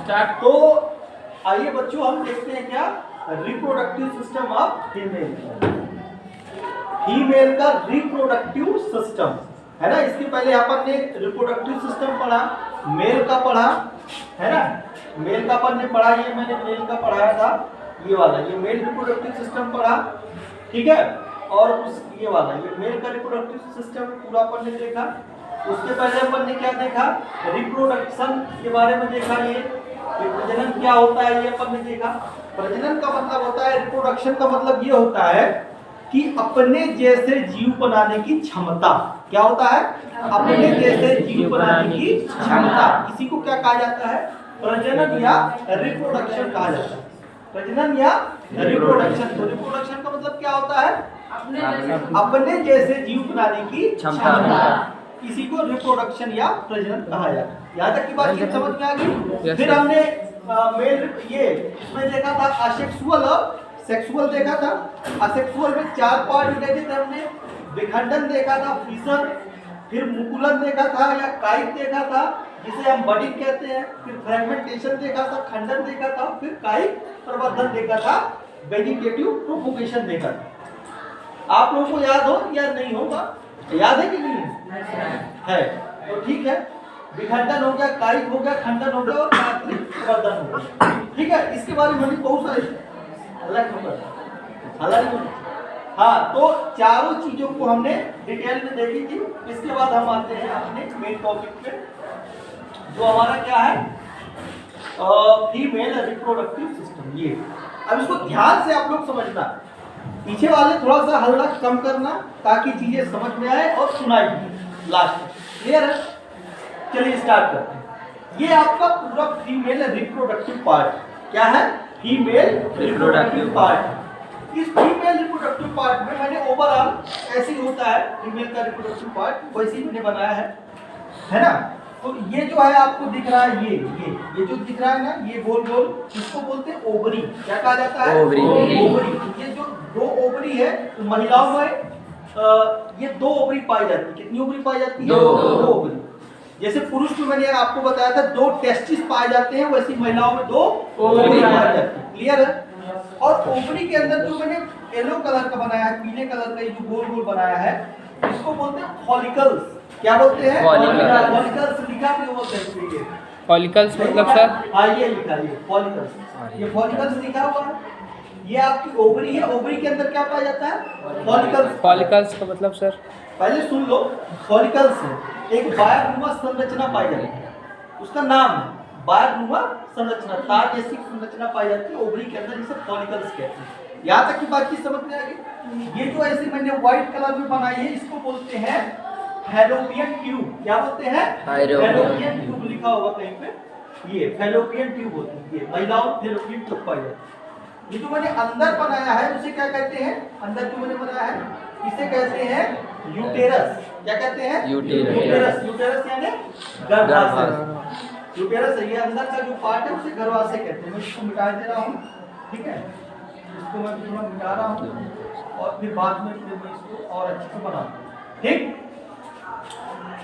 Start. तो आइए बच्चों हम देखते हैं क्या reproductive system of female. Female का रिप्रोडक्टिव सिस्टम है ना। इसके पहले अपन ने रिप्रोडक्टिव सिस्टम पढ़ा, मेल का पढ़ा है ना। मेल का अपन ने पढ़ा, ये मैंने मेल का पढ़ाया था, ये वाला ये मेल रिप्रोडक्टिव सिस्टम पढ़ा, ठीक है। और उस ये वाला ये मेल का रिप्रोडक्टिव सिस्टम पूरा अपन ने देखा। उसके पहले अपन ने क्या देखा, रिप्रोडक्शन के बारे में देखा। ये प्रजनन क्या होता है ये अपन ने देखा। प्रजनन का मतलब होता है, रिप्रोडक्शन का मतलब ये होता है कि अपने जैसे जीव बनाने की क्षमता। क्या होता है, अपने जैसे जीव बनाने की क्षमता। इसी को क्या कहा जाता है, प्रजनन या रिप्रोडक्शन कहा जाता है। प्रजनन या रिप्रोडक्शन। तो रिप्रोडक्शन का मतलब क्या होता है, अपने जैसे जीव बनाने की क्षमता। इसी को रिप्रोडक्शन या प्रजनन कहा जाता है। यहाँ तक की बात समझ में आ गई। फिर हमने मेल ये इसमें देखा था असेक्सुअल और सेक्सुअल देखा था। असेक्सुअल में 4 पार्ट देखे थे हमने। विखंडन देखा था, फिशन, फिर मुकुलन देखा था या काइट देखा था जिसे हम बडिंग कहते हैं। फिर फ्रेगमेंटेशन देखा था, खंडन देखा था, फिर काइट प्रवर्धन देखा था, वेजिटेटिव प्रोपोगेशन देखा था। आप लोगों को याद हो या नहीं होगा, याद है कि नहीं है? तो ठीक है, विखंडन हो गया, काइट हो गया, खंडन हो गया और प्रवर्धन हो गया, ठीक है। इसके बारे में बहुत सारे अलग हाँ, तो चारों चीजों को हमने डिटेल में देखी थी। इसके बाद हम आते हैं अपने मेन टॉपिक पे, जो हमारा क्या है, फीमेल रिप्रोडक्टिव सिस्टम। ये अब इसको ध्यान से आप लोग समझना, पीछे वाले थोड़ा सा हल्ला कम करना ताकि चीजें समझ में आए और सुनाई दे लास्ट में। क्लियर है? चलिए स्टार्ट करते हैं। ये आपका पूरा फीमेल रिप्रोडक्टिव पार्ट क्या है, फीमेल रिप्रोडक्टिव पार्ट। इस फीमेल रिप्रोडक्टिव पार्ट में मैंने ओवरऑल ऐसे ही होता है फीमेल का रिप्रोडक्टिव पार्ट, वैसे ही मैंने बनाया है ना। तो ये जो है आपको दिख रहा है, ये जो दिख रहा है ना, ये गोल गोल, इसको बोलते हैं ओवरी। क्या कहा जाता है, ओवरी। ये जो 2 ओवरी है, तो महिलाओं में ये 2 ओवरी पाई जाती है। कितनी ओवरी पाई जाती है, 2 ओवरी। जैसे पुरुष में मैंने आपको बताया था 2 टेस्टिस पाए जाते हैं, वैसे महिलाओं में 2 ओवरी पाई जाती है। क्लियर है? और ओवरी के अंदर जो मैंने येलो कलर का बनाया है, पीले कलर का ये जो गोल गोल बनाया है, इसको बोलते हैं फॉलिकल्स। क्या बोलते हैं, फॉलिकल्स। लिखा भी होता है फॉलिकल्स मतलब सर, हाँ ये लिखा, ये फॉलिकल्स, ये फॉलिकल्स लिखा हुआ है। ये आपकी ओवरी है, ओवरी के अंदर क्या पाया जाता है, फॉलिकल्स। फॉलिकल्स का मतलब सर, पहले सुन लो, फॉलिकल्स है एक बायरनुमा संरचना पाई जाती है, उसका नाम है बायरनुमा संरचना, तार जैसी संरचना पाई जाती है ओवरी के अंदर, जिसे फॉलिकल्स कहते हैं। यहाँ तक की बातचीत समझ में आ गई। ये जो ऐसे मैंने व्हाइट कलर में बनाई है, इसको बोलते हैं फैलोपियन ट्यूब। क्या बोलते हैं, फैलोपियन ट्यूब। लिखा होगा कहीं पे, ये फैलोपियन ट्यूब होती है। ये महिलाओं में फैलोपियन ट्यूब पाई जाती है। ये जो मैंने अंदर बनाया है उसे क्या कहते हैं, अंदर जो मैंने बनाया है इसे कहते हैं यूटेरस। क्या कहते हैं, यूटेरस। यूटेरस यानी गर्भाशय। यूटेरस है ये अंदर का जो पार्ट है, उसे गर्भाशय कहते हैं। मैं इसको मिटा दे रहा हूँ, ठीक है, इसको मैं थोड़ा मिटा रहा हूँ और फिर बाद में फिर मैं इसको और अच्छे से बनाऊंगा, ठीक।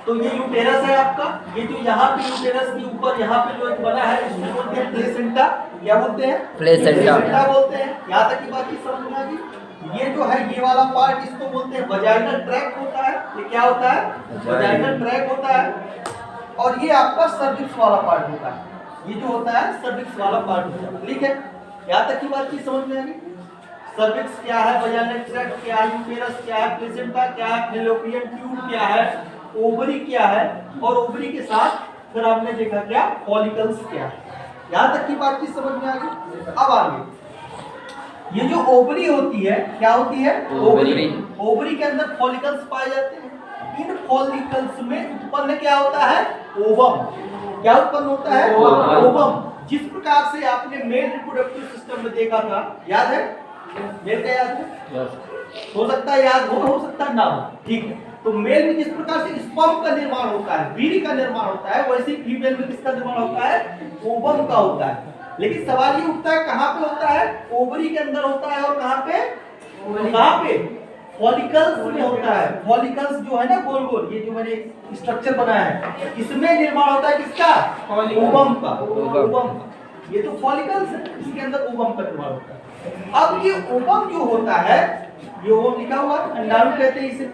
तो ये यूटेरस है आपका। ये जो यहाँ पे यूटेरस के ऊपर यहाँ पे जो एक बना है, इसको बोलते हैं प्लेसेंटा। क्या बोलते हैं, प्लेसेंटा बोलते हैं। यहाँ तक की बात समझ में आ गई। ये जो है ये वाला पार्ट, इसको बोलते हैं वजाइनल ट्रैक्ट होता है। ये क्या होता है, वजाइनल ट्रैक्ट होता है। और ये आपका सर्विक्स वाला पार्ट होता है। ये जो होता है सर्विक्स वाला पार्ट होता है, ठीक है। यहाँ तक की बात समझ में आ गई। सर्विक्स क्या है, वजाइनल ट्रैक्ट क्या है, यूटेरस क्या है, प्लेसेंटा क्या है, फैलोपियन ट्यूब क्या है, ओवरी क्या है, और ओवरी के साथ फिर हमने देखा क्या, फॉलिकल्स क्या है। यहाँ तक की बात समझ में आ गई। अब आगे ये जो ओवरी होती है, क्या होती है, ओवरी। ओवरी के अंदर फॉलिकल्स पाए जाते हैं। इन फॉलिकल्स में उत्पन्न क्या होता है, ओवम। क्या उत्पन्न होता है, ओवम। जिस प्रकार से आपने मेल रिप्रोडक्टिव सिस्टम में देखा था, याद है, मेल का याद है, हो सकता है याद हो सकता है ना हो, ठीक है। तो मेल में जिस प्रकार से स्पर्म का निर्माण होता है, वीर्य का निर्माण होता है, वैसे ही फीमेल में किसका निर्माण होता है, ओवम का होता है। लेकिन सवाल ये उठता है कहाँ पे होता है, ओवरी के अंदर होता है, और कहाँ पे, फॉलिकल्स में होता है। फॉलिकल्स जो है ना गोल गोल, ये जो मैंने स्ट्रक्चर बनाया है, इसमें निर्माण होता है किसका? ओवम का। ओवम का, ये तो फॉलिकल्स है, इसके अंदर ओवम का निर्माण होता है। अब ये ओवम जो होता है, ये ओवम लिखा हुआ है, अंडाणु कहते हैं इसे।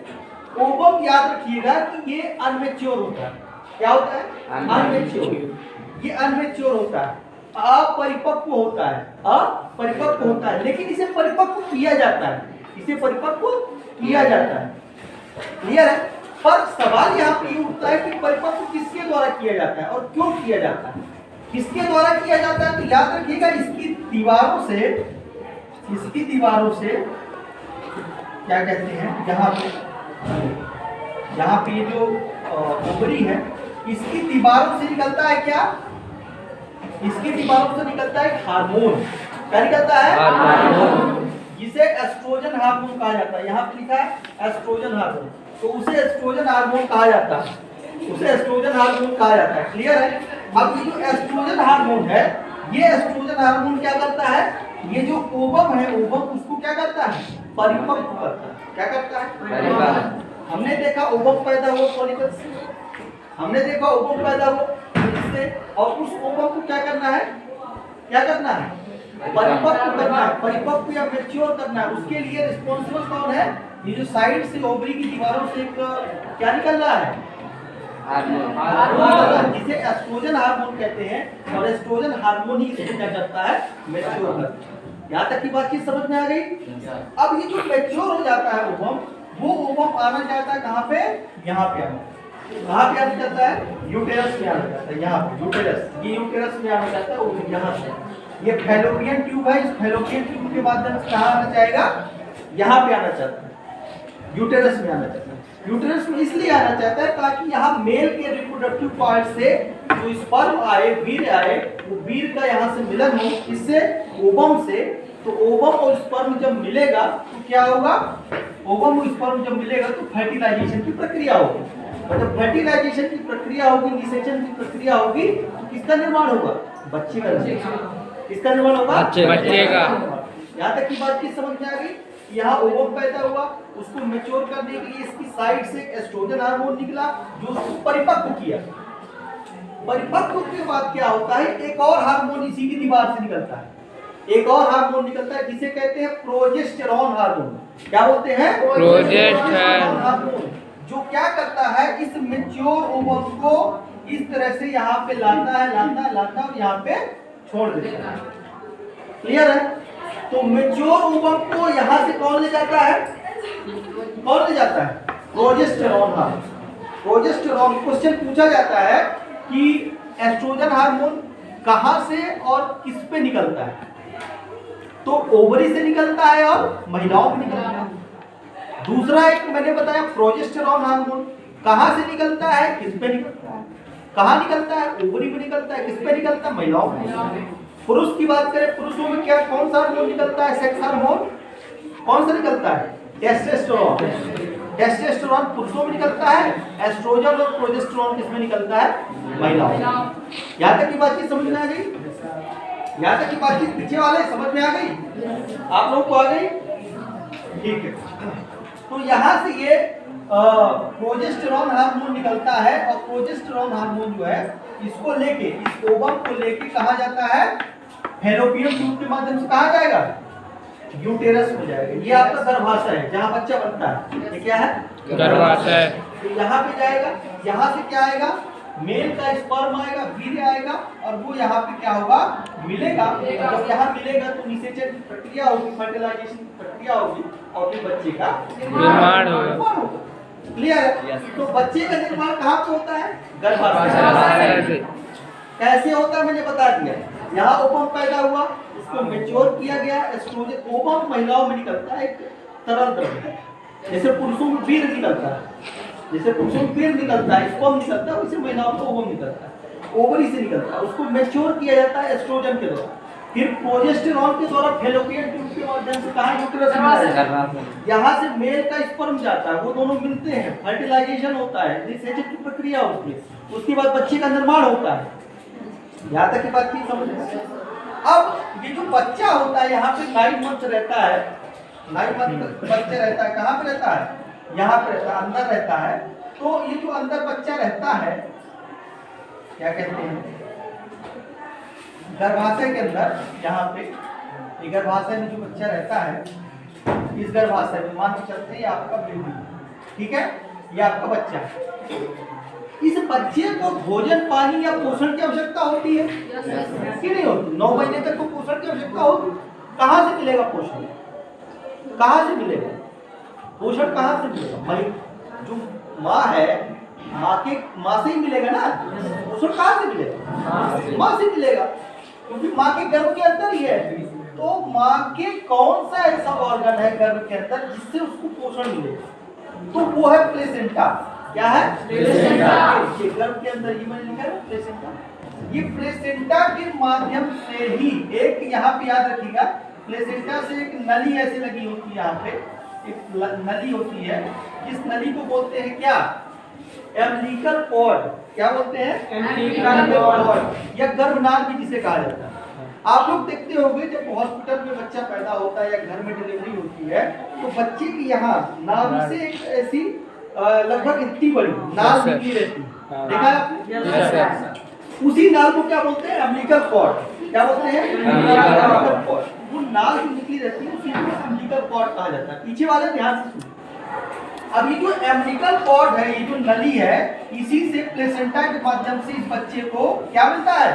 ओवम याद रखिएगा कि ये अनमेच्योर होता है। क्या होता है? अनमेच्योर। ये अनमेच्योर होता है, अपरिपक्व होता है, अपरिपक्व होता है, लेकिन इसे परिपक्व किया जाता है, इसे परिपक्व किया जाता है। क्लियर है? पर सवाल यहाँ पे ये उठता है कि परिपक्व किसके द्वारा किया जाता है और क्यों किया जाता है? किसके द्वारा किया जाता है? तो याद रखिएगा, इसकी दीवारों से क्या कहते हैं, यहाँ पे ये जो ओवरी है, इसकी दीवारों से निकलता है क्या? इसकी दीवारों से निकलता है हार्मोन। क्या निकलता है? हार्मोन, जिसे एस्ट्रोजन हार्मोन कहा जाता है। यहाँ पे लिखा है एस्ट्रोजन हार्मोन, तो उसे एस्ट्रोजन हार्मोन कहा जाता है, उसे एस्ट्रोजन हार्मोन कहा जाता है। क्लियर है? अब ये जो एस्ट्रोजन हार्मोन है, ये एस्ट्रोजन हार्मोन क्या करता है? ये जो ओवम है, ओवम उसको क्या करता है? परिपक्व करता है। क्या करता है? हमने देखा ओवम पैदा हुआ फॉलिकल से, हमने देखा ओवम पैदा हुआ इससे, और उस ओवम को क्या करना है? क्या करना है? परिपक्व करना है, परिपक्व या मैच्योर करना है। उसके लिए रिस्पॉन्सिबल कौन है? ये जो साइड से ओवरी की दीवारों से एक क्या निकल रहा है? हार्मोन, जिसे एस्ट्रोजन हार्मोन कहते हैं, और एस्ट्रोजन हार्मोन ही इसको क्या करता है? मैच्योर करता है। यहाँ तक की बातचीत समझ में आ गई? अब ये जो मैच्योर हो जाता है ओवम, वो ओवम आना चाहता है कहाँ पे? यहाँ पे आना। कहाँ पे आना चाहता है? यूटेरस में आना चाहता है। यहाँ पे यूटेरस, ये यूटेरस में आना चाहता है, वो यहाँ से। ये फैलोपियन ट्यूब है, इस फैलोपियन ट्यूब के माध्यम से कहाँ आना चाहेगा? यहाँ पे आना चाहता है, यूटेरस में आना चाहता है। यूटेरस में इसलिए आना चाहता है ताकि यहाँ मेल के रिप्रोडक्टिव पार्ट से जो स्पर्म आए, वीर्य आए, वो वीर्य का यहाँ से मिलन हो, इससे ओवम से। तो ओवम और स्पर्म जब मिलेगा तो क्या होगा? ओवम और स्पर्म जब मिलेगा तो फर्टिलाइजेशन की प्रक्रिया होगी, और जब फर्टिलाइजेशन की प्रक्रिया होगी, निषेचन की प्रक्रिया होगी, तो किसका निर्माण होगा? बच्चे का निर्माण। किसका निर्माण होगा? बच्चे का। यहाँ तक की बात की समझ में आ गई? यहाँ ओवम पैदा हुआ, उसको मैच्योर करने के लिए इसकी साइड से एस्ट्रोजन हार्मोन निकला, जो उसको परिपक्व किया। परिपक्व के बाद क्या होता है? एक और हार्मोन इसी की दीवार से निकलता है, एक और हार्मोन निकलता है, जिसे कहते हैं प्रोजेस्टेरॉन हार्मोन। क्या बोलते हैं? प्रोजेस्टेरॉन हार्मोन, जो क्या करता है? इस मैच्योर ओवम को इस तरह से यहाँ पे लाता है और यहाँ पे छोड़ देता है। क्लियर है? तो मैच्योर ओवम को यहाँ से कौन ले जाता है? कौन ले जाता है? Progesterone hormone. प्रोजेस्टेरॉन, क्वेश्चन पूछा जाता है कि एस्ट्रोजन हार्मोन कहाँ से और किस पे निकलता है? तो ओवरी से निकलता है और महिलाओं में निकलता है। दूसरा एक मैंने बताया प्रोजेस्टेरॉन हार्मोन कहाँ से निकलता है, किस पे निकलता है? कहाँ निकलता है? ओवरी में निकलता है। किस पे निकलता है? महिलाओं में। पुरुष की बात करें, पुरुषों में क्या कौन सा हार्मोन निकलता है? सेक्स हार्मोन कौन सा निकलता है? टेस्टोस्टेरोन। टेस्टोस्टेरोन पुरुषों में निकलता है, एस्ट्रोजन और प्रोजेस्टेरोन किसमें निकलता है? महिलाओं। यहाँ तक की बातचीत समझ में आ गई? यहाँ तक की बातचीत पीछे वाले समझ में आ गई? आप लोग को आ गई? ठीक है। तो यहाँ से ये प्रोजेस्टेरोन हार्मोन निकलता है, और प्रोजेस्टेरोन हार्मोन जो है इसको लेके, इस ओवम को लेके कहा जाता है? फैलोपियन ट्यूब के माध्यम से कहा जाएगा? यूटेरस में जाएगा। ये आपका गर्भाशय है, जहाँ बच्चा बनता है। ये क्या है? गर्भाशय। तो यहाँ पे जाएगा, यहाँ से क्या आएगा? मेल का स्पर्म आएगा, वीर्य आएगा, और वो यहाँ पे क्या होगा? मिलेगा। जब यहाँ मिलेगा तो निषेचन की प्रक्रिया होगी, फर्टिलाइजेशन की प्रक्रिया होगी, और फिर बच्चे का निर्माण होगा। क्लियर है? तो बच्चे का निर्माण कहाँ पे होता है? गर्भाशय से। कैसे होता है मैंने बता दिया। यहाँ ओवम पैदा हुआ, उसको मैच्योर किया गया, एस्ट्रोजन। ओवम महिलाओं में निकलता है, एक तरल द्रव्य है, जैसे पुरुषों में वीर्य निकलता है, जैसे पुरुषों में वीर्य निकलता है, स्पर्म निकलता है, वैसे महिलाओं में ओवम निकलता है, ओवरी से निकलता है। उसको मैच्योर किया जाता है एस्ट्रोजन के द्वारा, फिर प्रोजेस्टेरॉन के द्वारा फैलोपियन ट्यूब के माध्यम से कहाँ? यूटेरस में। यहाँ से मेल का स्पर्म जाता है, वो दोनों मिलते हैं, फर्टिलाइजेशन होता है, निषेचन की प्रक्रिया होती है, उसके बाद बच्चे का निर्माण होता है। यहाँ तक की बात की समझ में? अब ये जो बच्चा होता है यहाँ पे 9 मंथ रहता है, बच्चा रहता है, कहाँ पे रहता है? यहाँ पे रहता है, अंदर रहता है। तो ये जो अंदर बच्चा रहता है क्या कहते हैं? गर्भाशय के अंदर, यहाँ पे ये गर्भाशय में जो बच्चा रहता है, इस गर्भाशय में मान के चलते हैं ये आपका बेबी, ठीक है, ये आपका बच्चा है। इस बच्चे को भोजन पानी या पोषण की आवश्यकता होती है कि नहीं होती? 9 महीने तक तो पोषण की आवश्यकता होती। कहाँ से मिलेगा पोषण? कहाँ से मिलेगा पोषण? कहाँ से मिलेगा? भाई जो माँ है, माँ से ही मिलेगा ना पोषण। कहाँ से मिलेगा? माँ से मिलेगा, क्योंकि माँ के गर्भ के अंदर ही है। तो माँ के कौन सा ऐसा ऑर्गन है गर्भ के अंदर जिससे उसको पोषण मिलेगा? तो वो है प्लेसेंटा। क्या है? प्लेसेंटा। ये गर्भ के अंदर ही मैंने लिखा है प्लेसेंटा। ये प्लेसेंटा के माध्यम से ही, एक यहाँ पे याद रखिएगा, प्लेसेंटा से एक नली ऐसे लगी होती है, यहाँ पे एक नली होती है। इस नली को बोलते हैं क्या? Umbilical cord. क्या बोलते हैं? एम्बिलिकल कॉर्ड या गर्भनाल भी जिसे कहा जाता है। आप लोग देखते होंगे जब हॉस्पिटल में बच्चा पैदा होता है या घर में डिलीवरी होती है, तो बच्चे की यहाँ नाभि से एक ऐसी लगभग इतनी बड़ी नाल निकली रहती है। देखा है आपने? उसी नाल को क्या बोलते हैं? Umbilical cord. क्या बोलते हैं? Umbilical cord. वो नाल जो निकली रहती है उसी को एम्बिलिकल कॉर्ड कहा जाता है। पीछे वाले ध्यान से सुनिए। अब ये जो एम्बिलिकल कॉर्ड है, ये जो नली है, इसी से प्लेसेंटा के माध्यम से इस बच्चे को क्या मिलता है?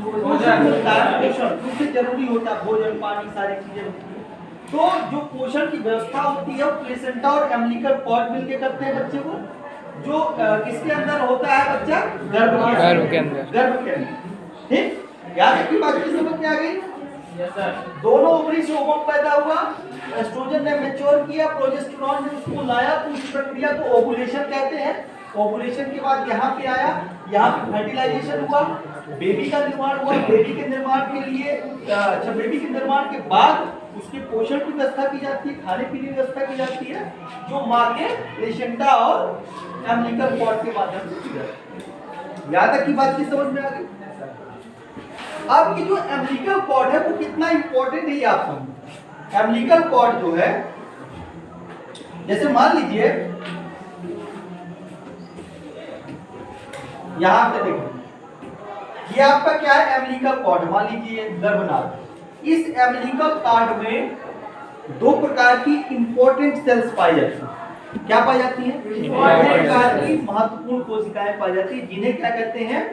पोषण मिलता है। पोषण उससे जरूरी होता है, भोजन पानी सारी चीजें होती है। तो जो पोषण की व्यवस्था होती है वो प्लेसेंटा और एम्बिलिकल कॉर्ड मिलकर करते हैं बच्चे को। जो किसके अंदर होता है बच्चा? गर्भ के अंदर। गर्भ के अंदर। ठीक, याद है कि बात की समझ में आ गई? दोनों ओवरी से ओवम पैदा हुआ, एस्ट्रोजन ने मैच्योर किया, प्रोजेस्टेरोन ने उसको लाया, तो इस प्रक्रिया को ओवुलेशन कहते हैं। ओवुलेशन के बाद यहाँ पे आया, यहाँ पे फर्टिलाइजेशन हुआ, बेबी का निर्माण हुआ। बेबी के निर्माण के लिए बेबी के निर्माण के बाद उसके पोषण की व्यवस्था की जाती है, खाने पीने की व्यवस्था की जाती है, जो माँ के प्लेसेंटा और एम्बिलिकल कॉर्ड के माध्यम से की जाती है। याद तक की बात की समझ में आ गई? अब ये जो एम्बिलिकल कॉर्ड है वो कितना इंपॉर्टेंट है ये आप समझो। एम्बिलिकल कॉर्ड जो है, जैसे मान लीजिए यहां पे देखो, ये आपका क्या है? Umbilical cord. मान लीजिए गर्भनाल। इस एम्बिलिकल कॉर्ड में 2 प्रकार की इंपॉर्टेंट सेल्स पाई जाती हैं। क्या पाई जाती हैं? प्रकार की महत्वपूर्ण कोशिकाएं पाई जाती हैं, जिन्हें क्या कहते हैं?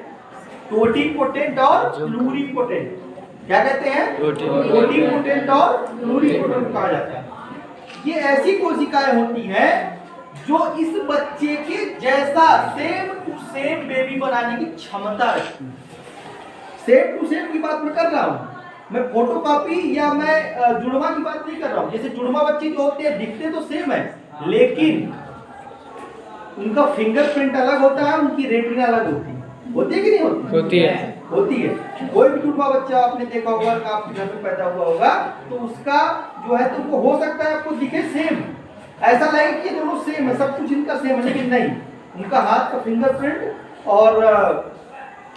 टोटिपोटेंट और प्लूरिपोटेंट। क्या कहते हैं? टोटिपोटेंट और प्लूरिपोटेंट कहा जाता है। ये ऐसी कोशिकाएं होती हैं जो इस बच्चे के जैसा सेम टू सेम बेबी बनाने की क्षमता रखती है। सेम टू सेम की बात मैं कर रहा हूँ, मैं फोटोकॉपी या मैं जुड़वा की बात नहीं कर रहा हूँ। जैसे जुड़वा बच्चे जो होते हैं दिखते तो सेम है, लेकिन उनका फिंगरप्रिंट अलग होता है, उनकी रेटिना अलग होती है। होती है कि नहीं होती? होती है। होती है। कोई भी जुड़वा बच्चा आपने देखा होगा, आपके घर में पैदा हुआ होगा, तो उसका जो है तो वो हो सकता है आपको दिखे सेम, ऐसा लगे कि दोनों सेम है, सब कुछ इनका सेम है, लेकिन नहीं, उनका हाथ का फिंगरप्रिंट और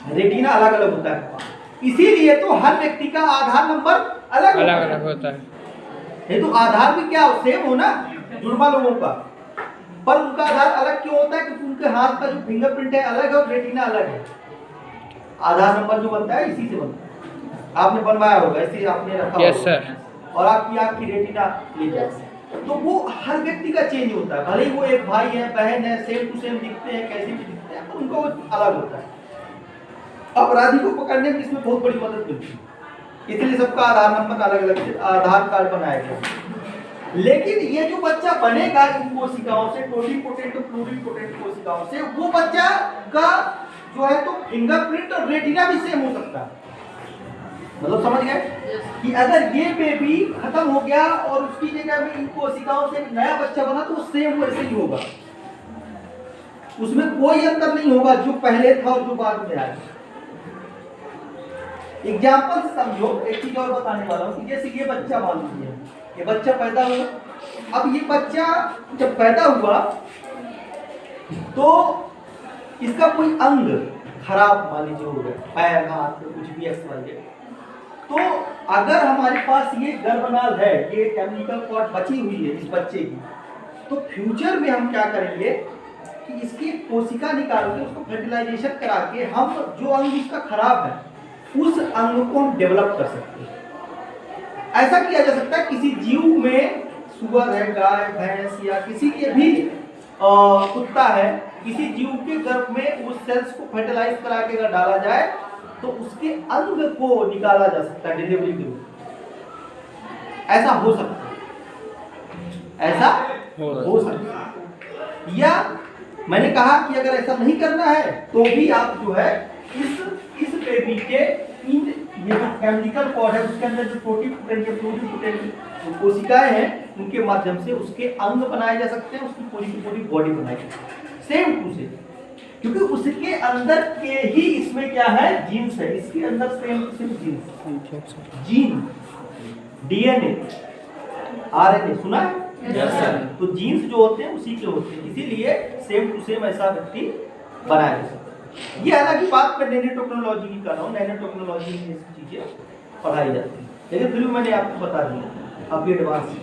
रेटिना अलग अलग होता है। इसीलिए तो हर व्यक्ति का आधार नंबर अलग अलग होता है। ये तो आधार भी क्या सेम हो ना जुड़वा लोगों का, पर उनका आधार अलग क्यों होता है? क्योंकि उनके हाथ का जो फिंगरप्रिंट है अलग है और रेटिना अलग है। आधार नंबर जो बनता है इसी से बनता है। आपने बनवाया होगा, इसे आपने रखा होगा। Yes sir. और आपकी आँख की रेटिना ले जाए, तो वो हर व्यक्ति का चेंज होता है। भले ही वो एक भाई है, बहन है, सेम टू सेम दिखते हैं, कैसे भी दिखते हैं, तो उनको अलग होता है। अपराधी को पकड़ने में इसमें बहुत बड़ी मदद मिलती है, इसलिए सबका आधार नंबर अलग अलग आधार कार्ड बनाया गया। लेकिन ये जो बच्चा बनेगा इन कोशिकाओं से, टोटिपोटेंट और प्लूरिपोटेंट कोशिकाओं से, वो बच्चा का जो है तो फिंगरप्रिंट और रेटिना भी सेम हो सकता है। मतलब समझ गए कि अगर ये बेबी खत्म हो गया और उसकी जगह में इन कोशिकाओं से एक नया बच्चा बना, तो सेम वैसे ही होगा, उसमें कोई अंतर नहीं होगा जो पहले था और जो बाद में आया। एग्जाम्पल से समझो, एक चीज और बताने वाला हूँ कि जैसे ये बच्चा मान लीजिए, ये बच्चा पैदा हुआ। अब ये बच्चा जब पैदा हुआ तो इसका कोई अंग खराब मान लीजिए हो गया, पैर हाथ कुछ भी एक्स वाई, तो अगर हमारे पास ये गर्भनाल है, ये एम्बिलिकल कॉर्ड बची हुई है इस बच्चे की, तो फ्यूचर में हम क्या करेंगे कि इसकी कोशिका निकाल के उसको फर्टिलाइजेशन करा के हम जो अंग उसका खराब है उस अंग को हम डेवलप कर सकते हैं। ऐसा किया जा सकता है किसी जीव में, सुअर है, गाय, भैंस या किसी के भी कुत्ता है, किसी जीव के गर्भ में उस सेल्स को फर्टिलाइज करा के अगर डाला जाए तो उसके अंग को निकाला जा सकता है डिलीवरी के रूप। ऐसा हो सकता है, ऐसा हो सकता है। या मैंने कहा कि अगर ऐसा नहीं करना है तो भी आप जो है इस बेबी के ये जो एम्बिलिकल कॉर्ड है उसके अंदर जो प्रोटीन कोशिकाएं हैं उनके माध्यम से उसके अंग बनाए जा सकते हैं, उसकी पूरी की पूरी बॉडी बनाई जा सकती है सेम टू सेम, क्योंकि उसके अंदर के ही इसमें क्या है, जीन्स है, इसके अंदर same to same genes, gene, DNA, RNA सुना है? Yes sir. तो जीन्स जो होते हैं उसी के होते हैं, इसीलिए सेम टू सेम ऐसा व्यक्ति बनाया जा सकता है। ये हालांकि बात मैं नैनो टेक्नोलॉजी की कर रहा हूँ, नैनो टेक्नोलॉजी में ये चीजें पढ़ाई जाती है, लेकिन फिर भी मैंने आपको बता दिया अभी एडवांस।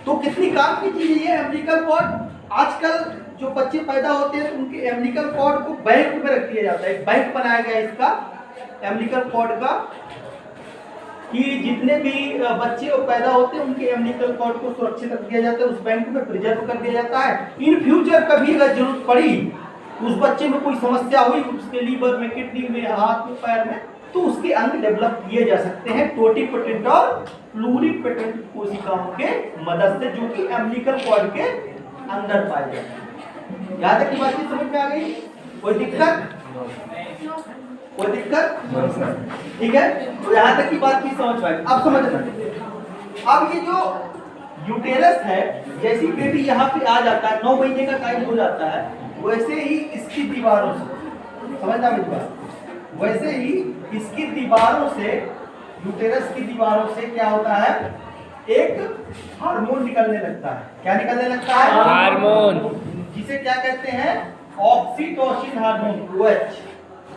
तो कितनी काम की चीज है ये एम्बिलिकल कॉर्ड। आजकल जो बच्चे पैदा होते हैं तो उनके एम्बिलिकल कॉर्ड को बैंक में रख दिया जाता है, एक बैंक बनाया गया इसका एम्बिलिकल कॉर्ड का, कि जितने भी बच्चे पैदा होते हैं उनके एम्बिलिकल कॉर्ड को सुरक्षित रख दिया जाता है, उस बैंक में प्रिजर्व कर दिया जाता है। इन फ्यूचर कभी अगर जरूरत पड़ी, उस बच्चे में कोई समस्या हुई, उसके लीवर में, किडनी में, हाथ में, पैर में, तो उसके अंग डेवलप किए जा सकते हैं टोटिपोटेंट और प्लूरिपोटेंट कोशिकाओं के मदद से, जो कि एम्बिलिकल कॉर्ड के अंदर पाए जाते हैं। यहाँ तक की बातचीत समझ में आ गई? कोई दिक्कत? कोई दिक्कत? ठीक है, तो यहाँ तक की बातचीत समझ में आई। अब समझना, अब ये जो यूटेरस है, जैसी बेबी यहाँ पे आ जाता है, 9 महीने का टाइम हो जाता है, वैसे ही इसकी दीवारों से, समझना मेरी बात, वैसे ही इसकी दीवारों से, यूटेरस की दीवारों से क्या होता है, एक हार्मोन निकलने लगता है। क्या निकलने लगता है? हार्मोन, जिसे क्या कहते हैं, ऑक्सीटोसिन हार्मोन, OH।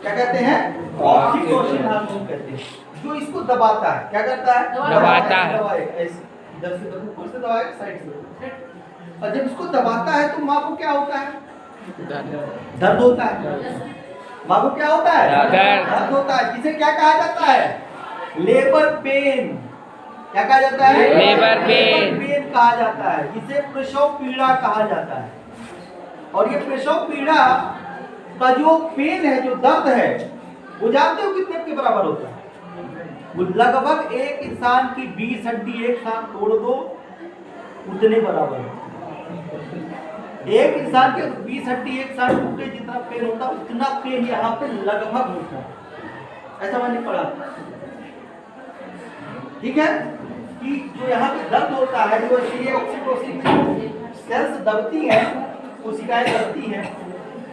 क्या कहते हैं? ऑक्सीटोसिन हार्मोन कहते हैं, जो इसको दबाता है। क्या करता है? दबाता है। ऐसे इधर से ऊपर से दबाएगा, साइड से, और जब इसको दबाता है तो माँ को क्या होता है? दर्द होता है। माँ को क्या होता है? दर्द होता है, जिसे क्या कहा जाता है? Labour pain. क्या कहा जाता है? Labour pain. पेन कहा जाता है, जिसे प्रसव पीड़ा कहा जाता है। और ये प्रसव पीड़ा का जो पेन है, जो दर्द है, वो जानते हो कितने के बराबर होता है? वो लगभग एक इंसान की 20 हड्डी एक साथ तोड़ दो उतने बराबर है। एक इंसान के 20 हड्डी एक साथ टूटे जितना पेन होता है, उतना पेन यहाँ पे लगभग होता है। ऐसा मैंने पढ़ा, ठीक है, कि जो यहाँ पे दर्द होता है, जो ये ऑक्सीटोसिन सेल्स दबती है, कोशिकाएं दबती हैं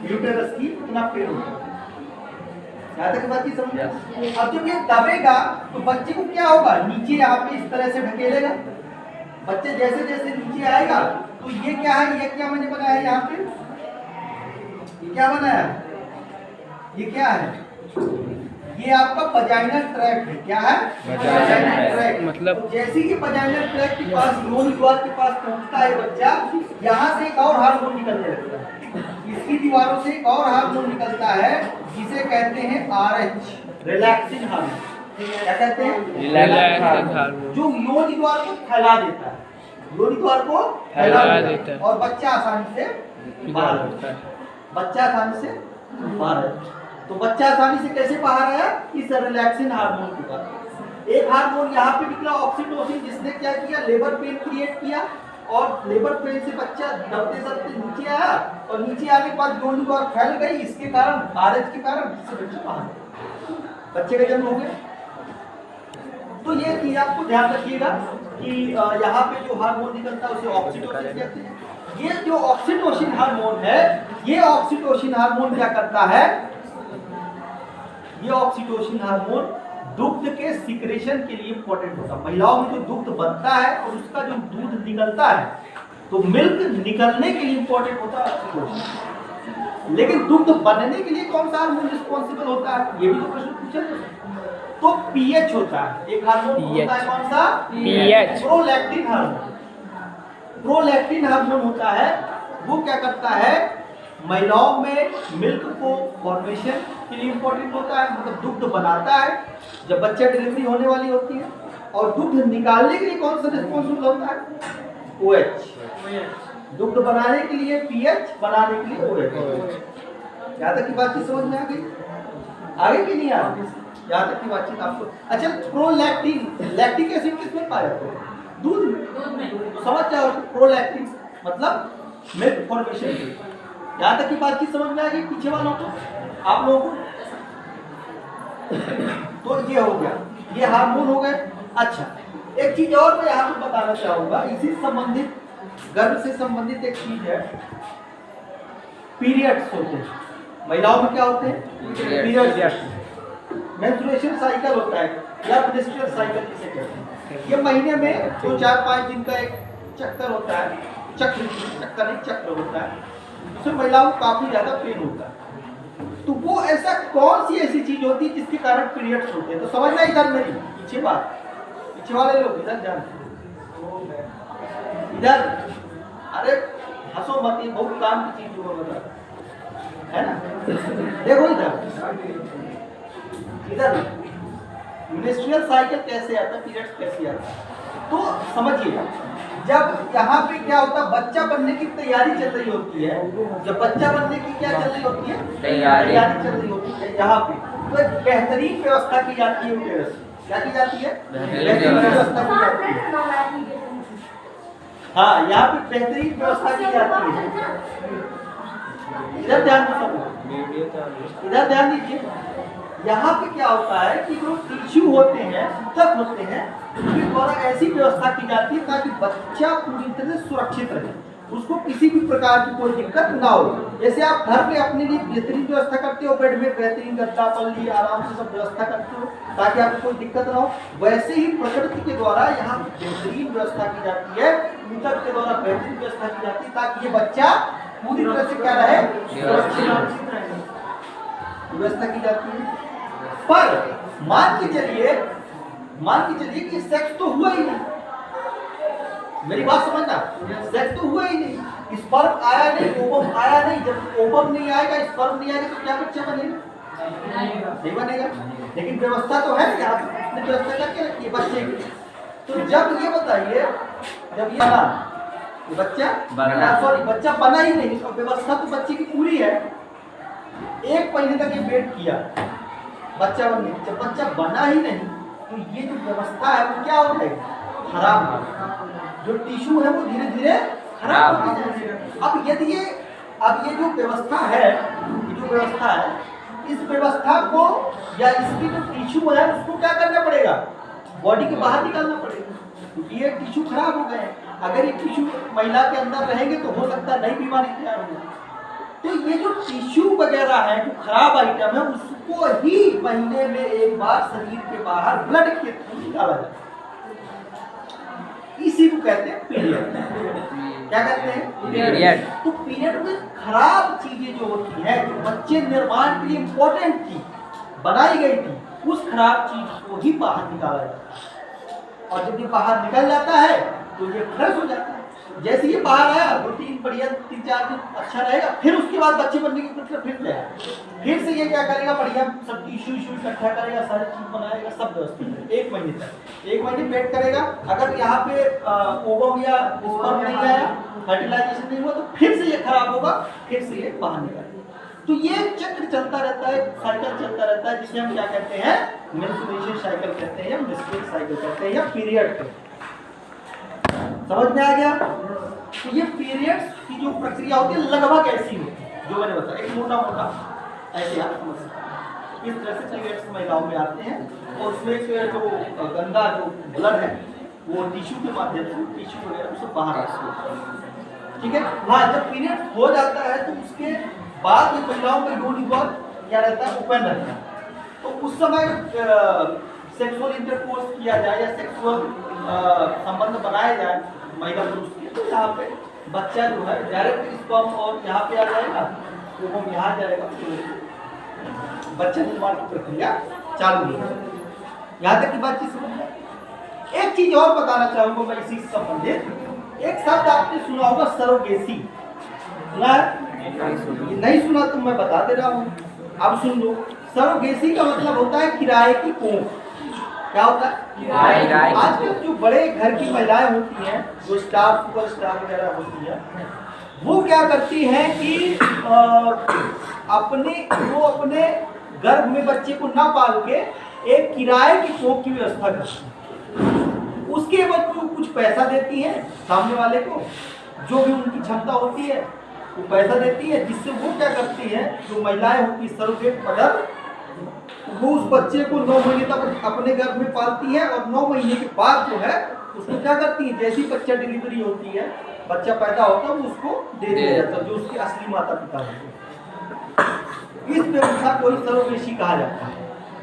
यूटेरस की, उतना पेन होता है। यहाँ तक बात की समझ। अब जब ये दबेगा तो बच्चे को क्या होगा, नीचे यहाँ पे इस तरह से ढकेलेगा। बच्चे जैसे जैसे नीचे आएगा तो ये क्या है, ये क्या मैंने बनाया है यहाँ पे, ये क्या बनाया, ये क्या है, ये आपका वजाइनल ट्रैक्ट है। क्या है? Vaginal tract. मतलब तो जैसे ही वजाइनल ट्रैक्ट के पास, योनि द्वार के पास पहुंचता है बच्चा, यहाँ से एक और हार्मोन निकलने लगता है। इसकी दीवारों से एक और हार्मोन निकलता है, जिसे कहते हैं RH, रिलैक्सिन हार्मोन। क्या कहते हैं? रिलैक्सिन हार्मोन, जो योनि द्वार को फैला देता है, योनि द्वार को फैला देता है, और बच्चा आसानी से बाहर होता है। बच्चा आसानी से बाहर है। तो बच्चा आसानी से कैसे बाहर आया? इस रिलैक्सिन हार्मोन के बाद। एक हार्मोन यहाँ पे निकला ऑक्सीटोसिन, जिसने क्या किया, लेबर पेन क्रिएट किया, और लेबर पेन से बच्चा दबते दबते नीचे आया, और नीचे आने के बाद योनि द्वार फैल गई, इसके कारण, RH के कारण, जिससे बच्चा बाहर, बच्चे का जन्म हो गया। तो ये चीज आपको ध्यान रखिएगा कि यहाँ पे जो हार्मोन निकलता है उसे ऑक्सीटोसिन कहते हैं। ये जो ऑक्सीटोसिन हार्मोन है, ये ऑक्सीटोसिन हार्मोन क्या करता है, ये ऑक्सीटोसिन हार्मोन दुग्ध के सिक्रेशन के लिए इंपॉर्टेंट होता है। महिलाओं में जो दुग्ध बनता है और उसका जो दूध निकलता है, तो मिल्क निकलने के लिए इंपॉर्टेंट होता है ऑक्सीटोसिन। लेकिन दुग्ध बनने के लिए कौन सा हार्मोन रिस्पॉन्सिबल होता है, ये भी तो प्रश्न पूछा। तो पीएच होता है, एक हार्मोन होता है कौन सा? PH. Prolactin hormone. Prolactin hormone होता है, वो क्या करता है, महिलाओं में मिल्क को फॉर्मेशन के लिए इंपॉर्टेंट होता है, मतलब दुग्ध बनाता है जब बच्चा डिलीवरी होने वाली होती है, और दुग्ध निकालने के लिए कौन सा रिस्पॉन्सिबल होता है? OH। दुग्ध बनाने के लिए पीएच, बनाने के लिए OH। यहाँ तक की बातचीत समझ में आ गई? आगे की नहीं आ गई? यहाँ तक की बातचीत आपको अच्छा। प्रोलैक्टिन, लैक्टिक एसिड किसमें पाया जाता है? दूध में। तो समझ जाओ प्रोलैक्टिन मतलब मिल्क फॉर्मेशन की। यहाँ तक की बातचीत समझ में आ गई पीछे वालों को, आप लोगों को? तो ये हो गया, ये हार्मोन हो गए। अच्छा, एक चीज और मैं यहाँ पे बताना चाहूंगा, इसी संबंधित, गर्भ से संबंधित एक चीज है, पीरियड्स होते हैं महिलाओं में। क्या होते हैं? पीरियड्स। मेंस्ट्रुएशन साइकिल होता है या मेंस्ट्रुअल साइकिल जिसे कहते हैं। ये महीने में 2, 4, 5 दिन का एक चक्कर होता है, चक्र होता है, उससे महिलाओं को काफी ज्यादा पेन होता है। तो वो ऐसा कौन सी ऐसी चीज होती है जिसके कारण पीरियड्स होते हैं? तो समझना इधर मेरी पीछे बात, पीछे वाले लोग इधर ध्यान, इधर, अरे हंसो मत, ये बहुत काम की चीज है ना। देखो इधर मेंस्ट्रुअल साइकिल कैसे आता है, पीरियड्स कैसे आता है? तो समझिए, जब यहाँ पे क्या होता है, बच्चा बनने की तैयारी चल रही होती है, जब बच्चा बनने की क्या चल रही होती है, तैयारी चल रही होती है, यहाँ पे तो एक बेहतरीन व्यवस्था की जाती है, क्या की जाती है? बेहतरीन व्यवस्था की जाती है। हाँ, यहाँ पे बेहतरीन व्यवस्था की जाती है। इधर ध्यान दो, इधर ध्यान दीजिए। यहाँ पे क्या होता है कि जो टिश्यू होते हैं, ऊतक होते हैं, उनके द्वारा ऐसी व्यवस्था की जाती है ताकि बच्चा पूरी तरह से सुरक्षित रहे, उसको किसी भी प्रकार की कोई दिक्कत ना हो। जैसे आप घर पे अपने लिए बेहतरीन व्यवस्था करते हो, बेड में बेहतरीन गद्दा पल्ली आराम से सब व्यवस्था करते हो ताकि आपको कोई दिक्कत ना हो, वैसे ही प्रकृति के द्वारा यहाँ बेहतरीन व्यवस्था की जाती है, ऊतक के द्वारा बेहतरीन व्यवस्था की जाती है ताकि ये बच्चा पूरी तरह से क्या रहे, सुरक्षित रहे, व्यवस्था की जाती है। पर मान के चलिए कि सेक्स तो हुआ ही नहीं, मेरी बात समझना, सेक्स तो हुआ ही नहीं, स्पर्म आया नहीं, ओवम आया नहीं। जब ओवम नहीं आएगा, स्पर्म नहीं आएगा, तो क्या बच्चा बनेगा? नहीं बनेगा। लेकिन व्यवस्था तो है, यहाँ पे व्यवस्था करके रखी है बच्चे की। तो जब ये बताइए, जब ये बच्चा बना ही नहीं, तो व्यवस्था तो बच्चे की पूरी है, 1 महीने तक ये वेट किया बच्चा बनने, जब बच्चा बना ही नहीं तो ये जो व्यवस्था है वो क्या हो जाएगी? खराब हो जाएगी। जो टिश्यू है वो धीरे धीरे खराब हो जाएगा। अब यदि ये जो व्यवस्था है, इस व्यवस्था को या इसकी जो टिश्यू है उसको क्या करना पड़ेगा? बॉडी के बाहर निकालना पड़ेगा, क्योंकि ये टिश्यू खराब हो गए। अगर ये टिश्यू महिला के अंदर रहेंगे तो हो सकता है नई बीमारी तैयार हो जाए। तो ये जो टिश्यू वगैरह है, जो खराब आइटम है, उसको ही महीने में एक बार शरीर के बाहर ब्लड के थ्रू निकाला जाता है। इसी को कहते हैं पीरियड। क्या कहते हैं? पीरियड। तो पीरियड में खराब चीजें जो होती है, जो बच्चे निर्माण के लिए इंपॉर्टेंट थी, बनाई गई थी, उस खराब चीज को ही बाहर निकाला जाता है। और जब ये बाहर निकल जाता है तो ये फ्रेश हो जाता है। जैसे ये बाहर आया, 2-3 बढ़िया 3-4 दिन अच्छा रहेगा, फिर उसके बाद बच्चे बनने की प्रक्रिया फिर जाएगा, फिर से ये क्या करेगा, बढ़िया सब टिश्यू इकट्ठा करेगा, सारी चीज बनाएगा, सब व्यवस्थित 1 महीने तक, 1 महीने वेट करेगा। अगर यहाँ पे ओवम या स्पर्म नहीं आया, फर्टिलाइजेशन नहीं हुआ, तो फिर से ये खराब होगा, फिर से ये बाहर निकलेगा। तो ये चक्र चलता रहता है, साइकिल चलता रहता है, जिसे हम क्या कहते हैं? मेंस्ट्रुएशन साइकिल कहते हैं, या मेंस्ट्रुअल साइकिल कहते हैं, या पीरियड कहते हैं। समझ में आ गया? तो ये पीरियड्स की जो प्रक्रिया होती है लगभग ऐसी होती है जो मैंने बताया, एक मोटा ऐसे आप समझ सकते हैं। इस तरह से पीरियड्स महिलाओं में आते हैं, और उसमें से जो गंदा जो ब्लड है वो टिश्यू के माध्यम से, टिश्यू वगैरह उसे बाहर आता है। ठीक है। हाँ, जब पीरियड हो जाता है तो उसके बाद ये महिलाओं का योनि द्वार क्या रहता है? ओपन रहता है। तो उस समय सेक्सुअल इंटरकोर्स किया जाए या सेक्सुअल संबंध बनाया जाए महिला पुरुष के, तो यहाँ पे बच्चा जो है डायरेक्ट स्पर्म और यहाँ पे आ जाएगा, तो वो यहाँ जाएगा, तो बच्चा निर्माण की प्रक्रिया चालू हो जाएगी। यहाँ तक की बातचीत समझ में आई? एक चीज और बताना चाहूंगा मैं इसी से संबंधित। एक शब्द आपने सुना होगा सरोगेसी, सुना है? नहीं सुना तो मैं बता दे रहा हूँ, अब सुन लो। सरोगेसी का मतलब होता है किराए की कोख। क्या होता है? किराए की आजकल जो बड़े घर की महिलाएं होती हैं, जो स्टार सुपर स्टार वगैरह होती हैं, वो क्या करती हैं कि अपने गर्भ में बच्चे को ना पाल के एक किराए की कोख की व्यवस्था करती हैं। उसके बाद वो कुछ पैसा देती हैं सामने वाले को, जो भी उनकी क्षमता होती है वो पैसा देती है, जिससे वो क्या करती है, जो महिलाएं होती सरोगेट मदर, वो उस बच्चे को 9 महीने तक अपने गर्भ में पालती है और 9 महीने के बाद जो है उसको क्या करती है, जैसी बच्चा डिलीवरी होती है, बच्चा पैदा होता है, वो उसको दे दिया जाता है, जो उसके असली माता पिता होते हैं। इस व्यवस्था को सरोगेसी कहा जाता है,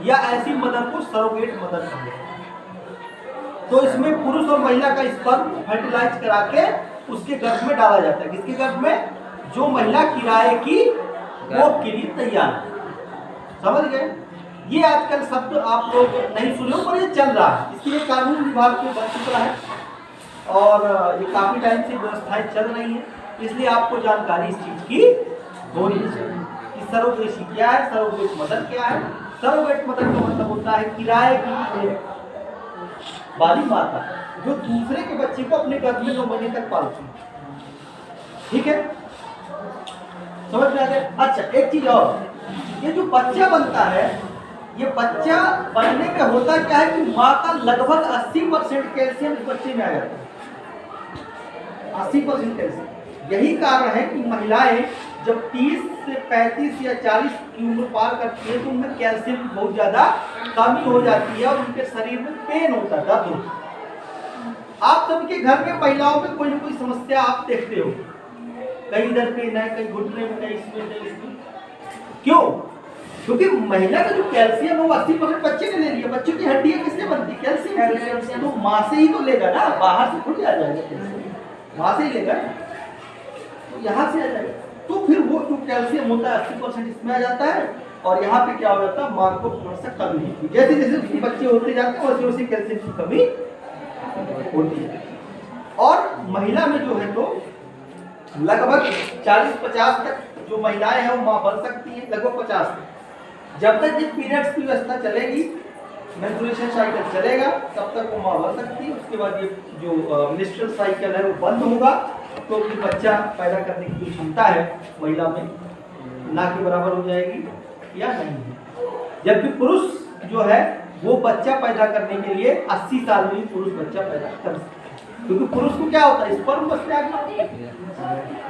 या ऐसी मदर को सरोगेट मदर कहा जाता है। तो इसमें पुरुष और महिला का स्पर्म फर्टिलाइज करा के उसके गर्भ में डाला जाता है। किसके गर्भ में? जो महिला किराए की कोख के लिए तैयार है। समझ गए? ये आजकल शब्द आप लोग नहीं सुने हो, पर ये चल रहा है, इसके लिए कानून विभाग में बन चुका है और ये काफी टाइम से व्यवस्थाएं चल रही हैं, इसलिए आपको जानकारी इस चीज की होनी चाहिए कि सरोगेसी क्या है, सरोगेट मदर क्या है। सरोगेट मदर का मतलब होता है किराए की वाली माता, जो दूसरे के बच्चे को अपने गर्भ में 9 महीने तक पालती है। ठीक है, समझ में आ गया? अच्छा, एक चीज और, ये जो बच्चा बनता है, ये बच्चा बनने में होता क्या है कि माँ का लगभग 80% कैल्शियम इस बच्चे में आ जाता है। 80% कैल्शियम। यही कारण है कि महिलाएं जब 30 से 35 या 40 की उम्र पार करती है तो उनमें कैल्शियम की बहुत ज्यादा कमी हो जाती है और उनके शरीर में पेन होता है, दर्द होता है। आप सबके घर में महिलाओं में कोई ना कोई समस्या आप देखते हो, कहीं इधर पेन है, कहीं घुटने में, कहीं इसमें, कहीं इसमें। क्यों? क्योंकि महिला का जो कैल्शियम है वो 80% बच्चे ने ले लिया। बच्चों की हड्डियां किससे बनती? कैल्शियम से। तो माँ से ही तो लेगा ना, बाहर से थोड़ी आ जाएगा कैल्शियम, माँ से ही लेगा, तो यहाँ से आ जाएगा। तो फिर वो जो कैल्शियम होता है 80% इसमें आ जाता है और यहाँ पे क्या हो जाता है, माँ को थोड़ा सा कमी होती है। जैसे जैसे उसके बच्चे होते जाते हैं वैसे वैसे कैल्शियम की कमी होती है। और महिला में जो है तो लगभग 40-50 तक जो महिलाएं हैं वो माँ बन सकती है, लगभग 50 तक। जब तक ये पीरियड्स की व्यवस्था चलेगी, मेंस्ट्रुएशन साइकिल चलेगा, तब तक वो माँ बन सकती है। उसके बाद ये जो मेंस्ट्रुअल साइकिल है वो बंद होगा, तो फिर बच्चा पैदा करने की जो क्षमता है महिला में ना के बराबर हो जाएगी या नहीं। जबकि पुरुष जो है वो बच्चा पैदा करने के लिए 80 साल में पुरुष बच्चा पैदा कर सकता है, क्योंकि पुरुष को क्या होता है, स्पर्म बस त्याग होती है।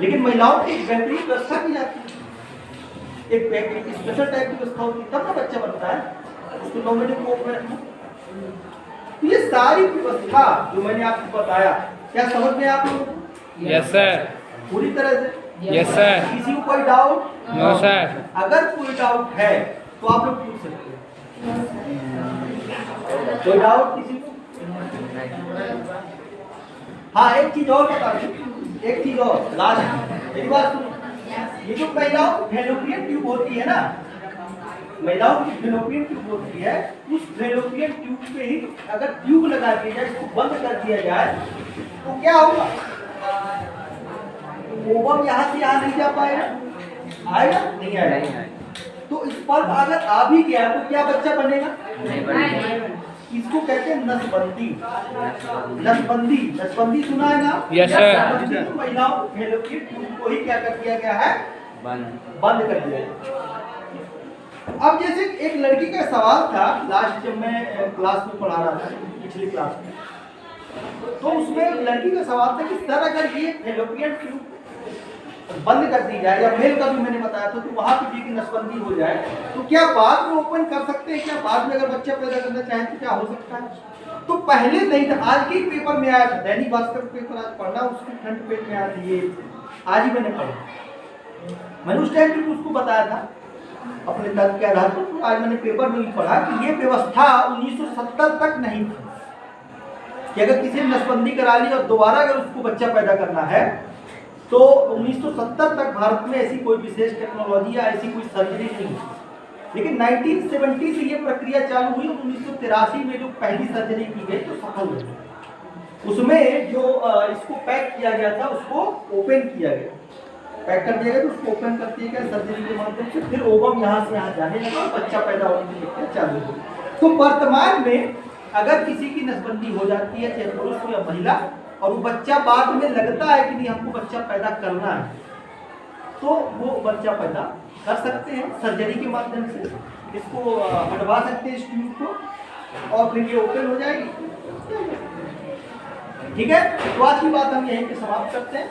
लेकिन महिलाओं की एक बेहतरीन व्यवस्था की जाती है, एक स्पेशल टाइप की व्यवस्था होती है, तब ना बच्चा बनता है, उसको 9 महीने कोख में रखना। तो ये सारी व्यवस्था जो मैंने आपको बताया, क्या समझ में आप लोग? Yes sir. पूरी तरह से? Yes sir. किसी को कोई डाउट? No sir. अगर कोई डाउट है तो आप लोग पूछ सकते हैं। कोई डाउट किसी को? हाँ, एक चीज और बता दूं, एक चीज और लास्ट, मेरी बात सुनो। ये जो महिलाओं की फैलोपियन ट्यूब होती है ना, महिलाओं की फैलोपियन ट्यूब होती है, उस फैलोपियन ट्यूब पे ही अगर ट्यूब लगा दिया जाए, इसको बंद कर दिया जाए, तो क्या होगा? ओवम यहाँ से यहाँ नहीं जा पाएगा, आएगा नहीं आएगा। तो स्पर्म अगर आ भी गया तो क्या बच्चा बनेगा? नहीं बनेगा। इसको कहते हैं नसबंदी। नसबंदी, नसबंदी सुना है ना? Yes sir. तो महिलाओं को फैलोपियन ट्यूब को ही क्या कर दिया गया है? बंद कर दिया गया। अब जैसे एक लड़की का सवाल था लास्ट, जब मैं क्लास में पढ़ा रहा था, पिछली क्लास में, तो उसमें लड़की का सवाल था कि सर अगर ये फैलोपियन ट्यूब बंद कर दी जाए, या मेल का भी मैंने बताया था, तो वहां पे भी नसबंदी हो जाए तो क्या बाद में ओपन कर सकते हैं? क्या बाद में अगर बच्चा पैदा करना चाहें तो क्या हो सकता है? तो पहले नहीं था, आज के पेपर में आया था, दैनिक भास्कर पेपर आज पढ़ना, उसके फ्रंट पेज में आया था, ये आज ही मैंने पढ़ा। मैंने उस टाइम पे उसको बताया था अपने तर्क के आधार पर, तो आज मैंने पेपर में भी पढ़ा कि ये व्यवस्था 1970 तक नहीं थी कि अगर किसी ने नसबंदी करा ली और दोबारा अगर उसको बच्चा पैदा करना है तो 1970 तक भारत में ऐसी कोई विशेष टेक्नोलॉजी या ऐसी कोई सर्जरी नहीं थी। लेकिन 1970 से ये प्रक्रिया चालू हुई और 1983 में जो पहली सर्जरी की गई तो सफल हुई। उसमें जो इसको पैक किया गया था उसको ओपन किया गया, पैक कर दिया गया तो उसको ओपन कर दिया गया सर्जरी के माध्यम से, फिर ओवम यहाँ से यहाँ जाने लगा और बच्चा पैदा होने की प्रक्रिया चालू हुई। तो वर्तमान में अगर किसी की नसबंदी हो जाती है चाहे पुरुष हो या महिला और वो बच्चा बाद में लगता है कि नहीं हमको बच्चा पैदा करना है, तो वो बच्चा पैदा कर सकते हैं सर्जरी के माध्यम से, इसको हटवा सकते हैं इस ट्यूब को और फिर ये ओपन हो जाएगी। ठीक है, तो आज की बात हम यहीं पे समाप्त करते हैं।